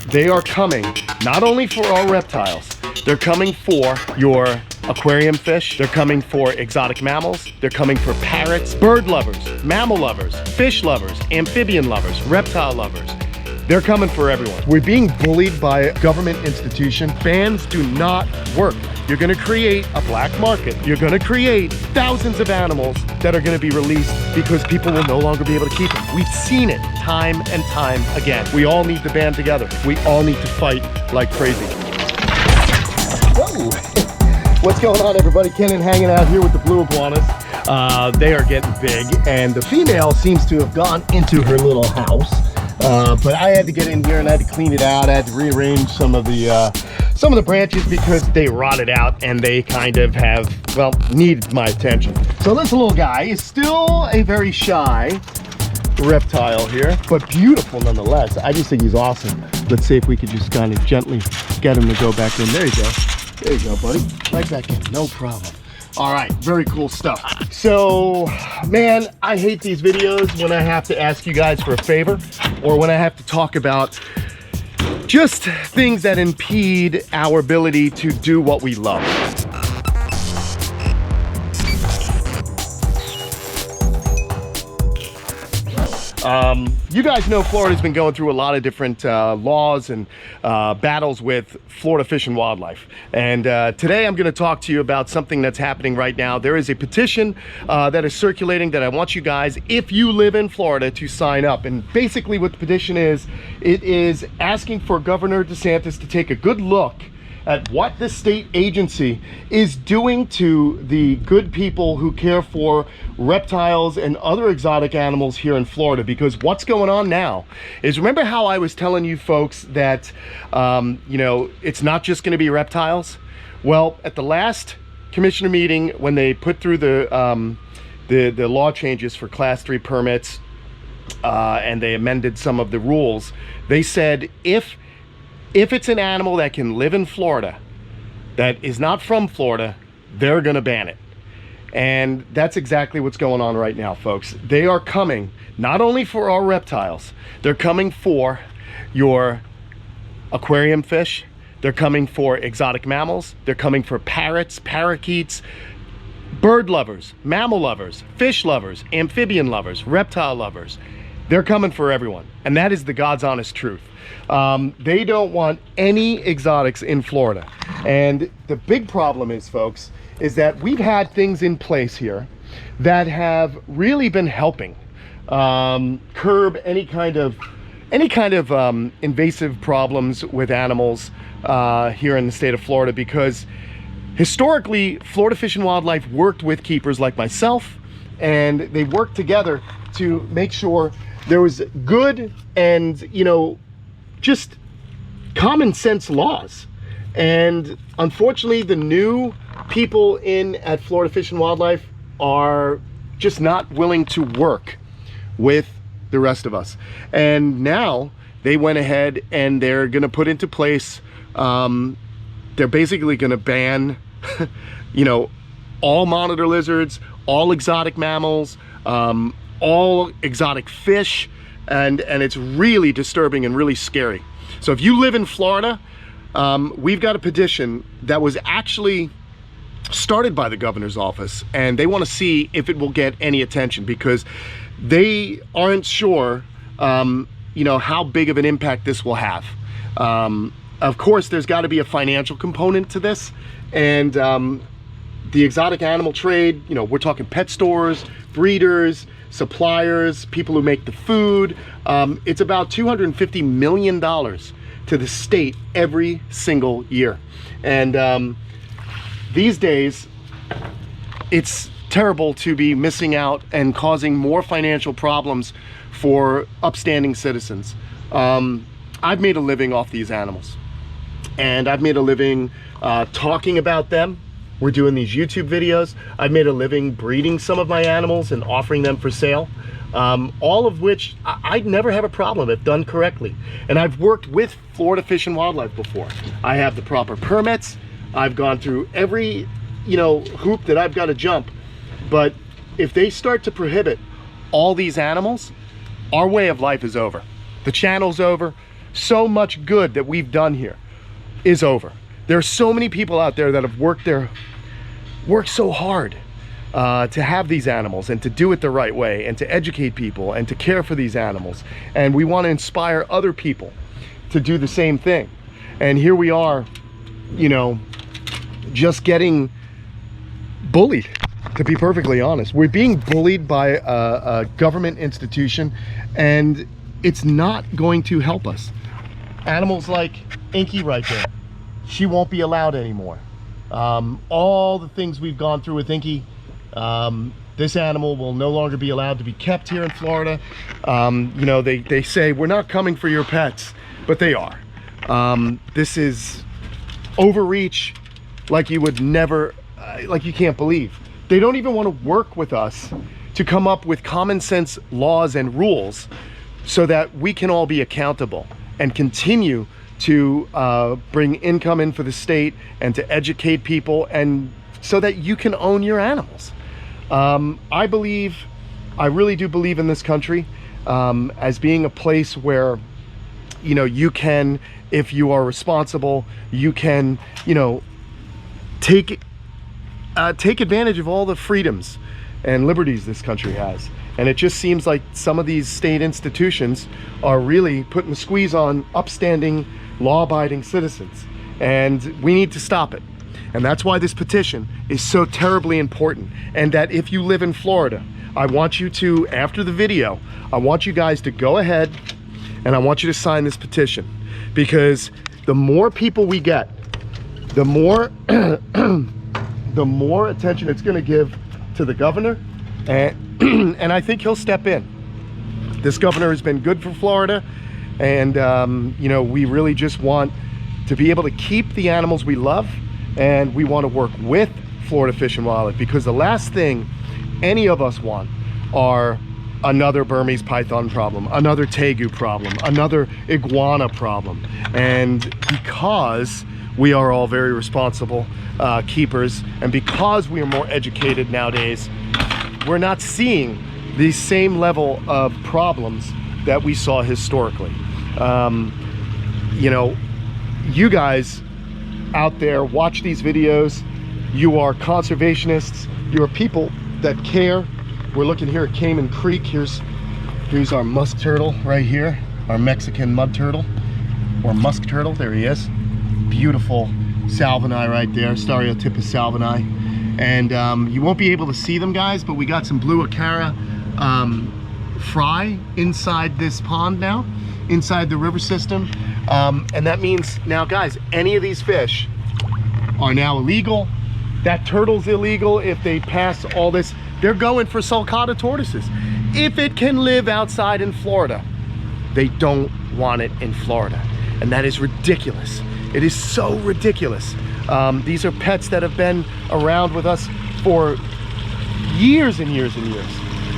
they are coming not only for our reptiles, they're coming for your aquarium fish, they're coming for exotic mammals, they're coming for parrots, bird lovers, mammal lovers, fish lovers, amphibian lovers, reptile lovers. They're coming for everyone. We're being bullied by a government institution. Bans do not work. You're gonna create a black market. You're gonna create thousands of animals that are gonna be released because people will no longer be able to keep them. We've seen it time and time again. We all need to band together. We all need to fight like crazy. Whoa! What's going on, everybody? Kenan hanging out here with the blue iguanas. They are getting big, and the female seems to have gone into her little house. But I had to get in here and I had to clean it out. I had to rearrange some of the branches because they rotted out and they kind of have, well, need my attention. So this little guy is still a very shy reptile here, but beautiful nonetheless. I just think he's awesome. Let's see if we could just kind of gently get him to go back in. There you go. There you go, buddy. Right back in. No problem. All right, very cool stuff. So, man, I hate these videos when I have to ask you guys for a favor or when I have to talk about just things that impede our ability to do what we love. You guys know Florida's been going through a lot of different laws and battles with Florida Fish and Wildlife. And today I'm going to talk to you about something that's happening right now. There is a petition that is circulating that I want you guys, if you live in Florida, to sign up. And basically what the petition is, it is asking for Governor DeSantis to take a good look at what the state agency is doing to the good people who care for reptiles and other exotic animals here in Florida. Because what's going on now is, remember how I was telling you folks that you know, it's not just going to be reptiles? Well, at the last commissioner meeting, when they put through the law changes for class 3 permits and they amended some of the rules, they said if it's an animal that can live in Florida, that is not from Florida, they're gonna ban it. And that's exactly what's going on right now, folks. They are coming not only for our reptiles, they're coming for your aquarium fish, they're coming for exotic mammals, they're coming for parrots, parakeets, bird lovers, mammal lovers, fish lovers, amphibian lovers, reptile lovers. They're coming for everyone. And that is the God's honest truth. They don't want any exotics in Florida. And the big problem is, folks, is that we've had things in place here that have really been helping curb any kind of invasive problems with animals here in the state of Florida, because historically Florida Fish and Wildlife worked with keepers like myself, and they worked together to make sure there was good and, you know, just common sense laws. And unfortunately, the new people at Florida Fish and Wildlife are just not willing to work with the rest of us. And now they went ahead and they're going to put into place, they're basically going to ban, you know, all monitor lizards, all exotic mammals, all exotic fish, and it's really disturbing and really scary. So if you live in Florida, we've got a petition that was actually started by the governor's office, and they want to see if it will get any attention, because they aren't sure you know, how big of an impact this will have. Of course, there's got to be a financial component to this, and the exotic animal trade, you know, we're talking pet stores, breeders, suppliers, people who make the food. It's about $250 million to the state every single year. And these days, it's terrible to be missing out and causing more financial problems for upstanding citizens. I've made a living off these animals, and I've made a living talking about them. We're doing these YouTube videos. I've made a living breeding some of my animals and offering them for sale, all of which I'd never have a problem if done correctly. And I've worked with Florida Fish and Wildlife before. I have the proper permits. I've gone through every, you know, hoop that I've got to jump. But if they start to prohibit all these animals, our way of life is over. The channel's over. so much good that we've done here is over. There are so many people out there that have worked so hard to have these animals and to do it the right way and to educate people and to care for these animals. And we want to inspire other people to do the same thing. And here we are, you know, just getting bullied, to be perfectly honest. We're being bullied by a government institution, and it's not going to help us. Animals like Inky right there, she won't be allowed anymore. All the things we've gone through with Inky, this animal will no longer be allowed to be kept here in Florida. You know, they say we're not coming for your pets, but they are. This is overreach like you would never, like you can't believe. They don't even want to work with us to come up with common sense laws and rules so that we can all be accountable and continue to bring income in for the state and to educate people, and so that you can own your animals. I really do believe in this country as being a place where, you know, you can, if you are responsible, you can, you know, take advantage of all the freedoms and liberties this country has. And it just seems like some of these state institutions are really putting the squeeze on upstanding, law-abiding citizens, and we need to stop it. And that's why this petition is so terribly important. And that if you live in Florida, I want you to, after the video, I want you guys to go ahead and I want you to sign this petition, because the more people we get, the more the more attention it's going to give to the governor, and I think he'll step in. This governor has been good for Florida, and you know, we really just want to be able to keep the animals we love, and we want to work with Florida Fish and Wildlife, because the last thing any of us want are another Burmese python problem, another tegu problem, another iguana problem. And because we are all very responsible keepers, and because we are more educated nowadays, we're not seeing the same level of problems that we saw historically. You know, you guys out there watch these videos, you are conservationists, you are people that care. We're looking here at Cayman Creek. Here's our musk turtle right here, our Mexican mud turtle, or musk turtle. There he is. Beautiful salvini right there, Stereotypus salvini. And you won't be able to see them, guys, but we got some blue acara fry inside this pond now, inside the river system. And that means now, guys, any of these fish are now illegal. That turtle's illegal if they pass all this. They're going for sulcata tortoises. If it can live outside in Florida, they don't want it in Florida. And that is ridiculous. It is so ridiculous. These are pets that have been around with us for years and years and years,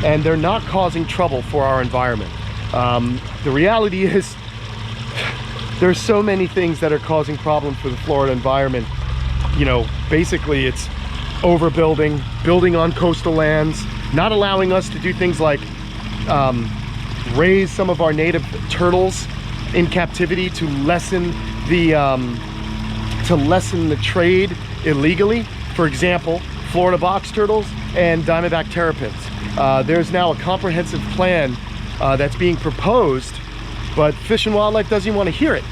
and they're not causing trouble for our environment. The reality is, there's so many things that are causing problems for the Florida environment. You know, basically it's overbuilding, building on coastal lands, not allowing us to do things like raise some of our native turtles in captivity to lessen the trade illegally. For example, Florida box turtles and diamondback terrapins. There's now a comprehensive plan that's being proposed, but Fish and Wildlife doesn't even want to hear it,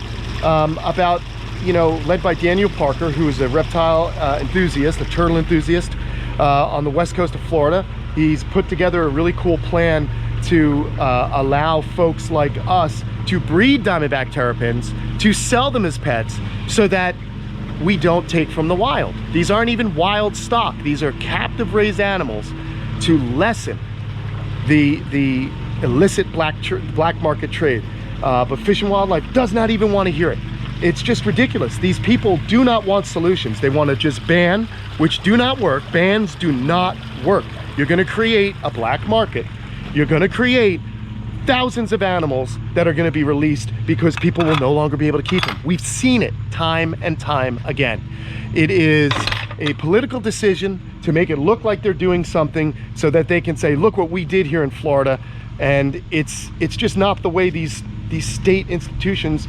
about, you know, led by Daniel Parker, who is a reptile enthusiast, a turtle enthusiast on the west coast of Florida. He's put together a really cool plan to allow folks like us to breed diamondback terrapins, to sell them as pets, so that we don't take from the wild. These aren't even wild stock. These are captive raised animals, to lessen the illicit black market trade. But Fish and Wildlife does not even want to hear it. It's just ridiculous. These people do not want solutions. They want to just ban, which do not work. Bans do not work. You're going to create a black market. You're going to create thousands of animals that are going to be released because people will no longer be able to keep them. We've seen it time and time again. It is a political decision to make it look like they're doing something so that they can say, look what we did here in Florida. And it's just not the way these these state institutions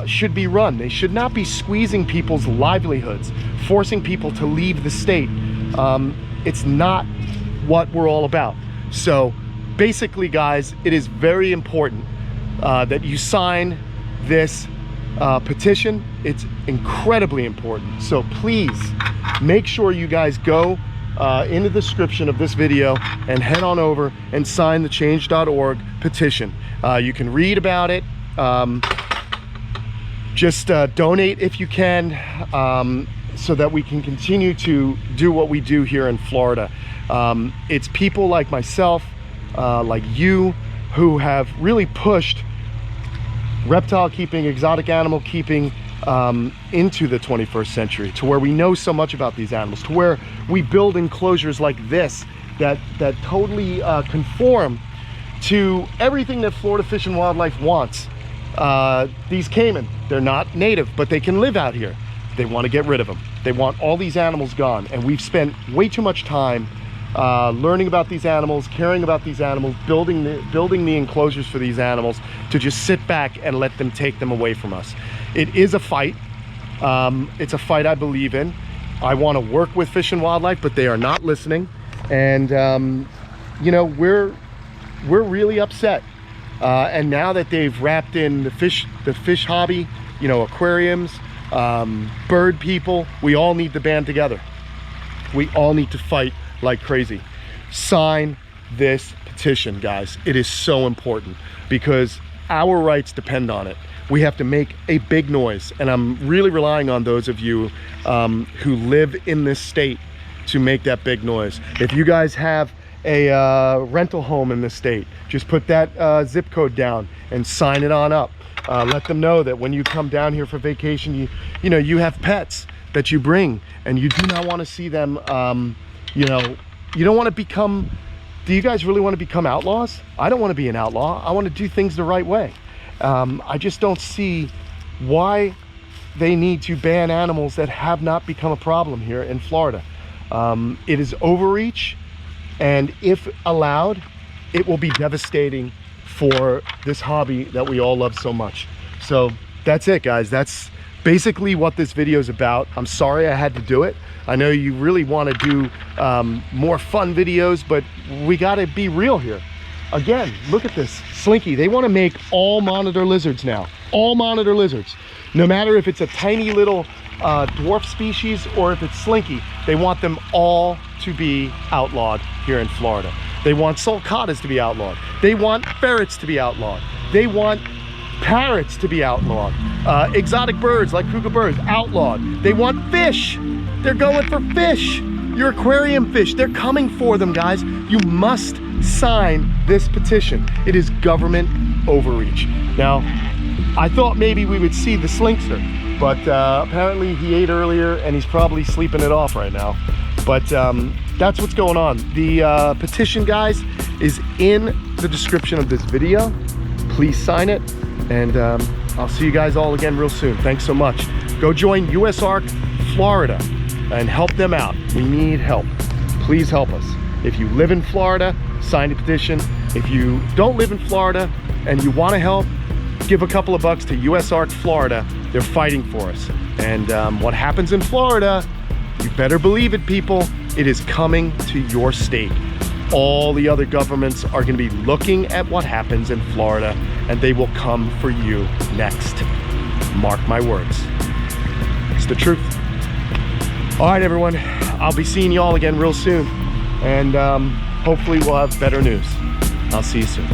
should be run. They should not be squeezing people's livelihoods, forcing people to leave the state. It's not what we're all about. So basically, guys, it is very important that you sign this petition. It's incredibly important. So please make sure you guys go in the description of this video and head on over and sign the change.org petition. You can read about it. Just donate if you can, so that we can continue to do what we do here in Florida. It's people like myself, like you, who have really pushed reptile keeping, exotic animal keeping into the 21st century, to where we know so much about these animals, to where we build enclosures like this that totally conform to everything that Florida Fish and Wildlife wants. These caiman, they're not native, but they can live out here. They want to get rid of them. They want all these animals gone, and we've spent way too much time learning about these animals, caring about these animals, building the enclosures for these animals, to just sit back and let them take them away from us. It is a fight. It's a fight I believe in. I want to work with Fish and Wildlife, but they are not listening. And you know, we're really upset. And now that they've wrapped in the fish hobby, you know, aquariums, bird people, we all need to band together. We all need to fight like crazy. Sign this petition, guys. It is so important because our rights depend on it. We have to make a big noise, and I'm really relying on those of you who live in this state to make that big noise. If you guys have a rental home in this state, just put that zip code down and sign it on up. Let them know that when you come down here for vacation, you know, you have pets that you bring, and you do not want to see them, you know, you don't want to become, do you guys really want to become outlaws? I don't want to be an outlaw. I want to do things the right way. I just don't see why they need to ban animals that have not become a problem here in Florida. It is overreach, and if allowed, it will be devastating for this hobby that we all love so much. So that's it, guys. That's basically what this video is about. I'm sorry I had to do it. I know you really want to do more fun videos, but we got to be real here. Again, look at this slinky. They want to make all monitor lizards now. All monitor lizards. No matter if it's a tiny little dwarf species or if it's slinky, they want them all to be outlawed here in Florida. They want sulcatas to be outlawed. They want ferrets to be outlawed. They want parrots to be outlawed. Exotic birds like cougar birds, outlawed. They want fish. They're going for fish. Your aquarium fish, they're coming for them, guys. You must sign this petition. It is government overreach. Now, I thought maybe we would see the slinkster, but apparently he ate earlier and he's probably sleeping it off right now. But that's what's going on. The petition, guys, is in the description of this video. Please sign it, and I'll see you guys all again real soon. Thanks so much. Go join USARK Florida and help them out. We need help. Please help us. If you live in Florida, sign the petition. If you don't live in Florida and you want to help, give a couple of bucks to USARK Florida. They're fighting for us. And what happens in Florida, you better believe it, people. It is coming to your state. All the other governments are going to be looking at what happens in Florida, and they will come for you next. Mark my words. It's the truth. All right, everyone. I'll be seeing you all again real soon, and hopefully we'll have better news. I'll see you soon.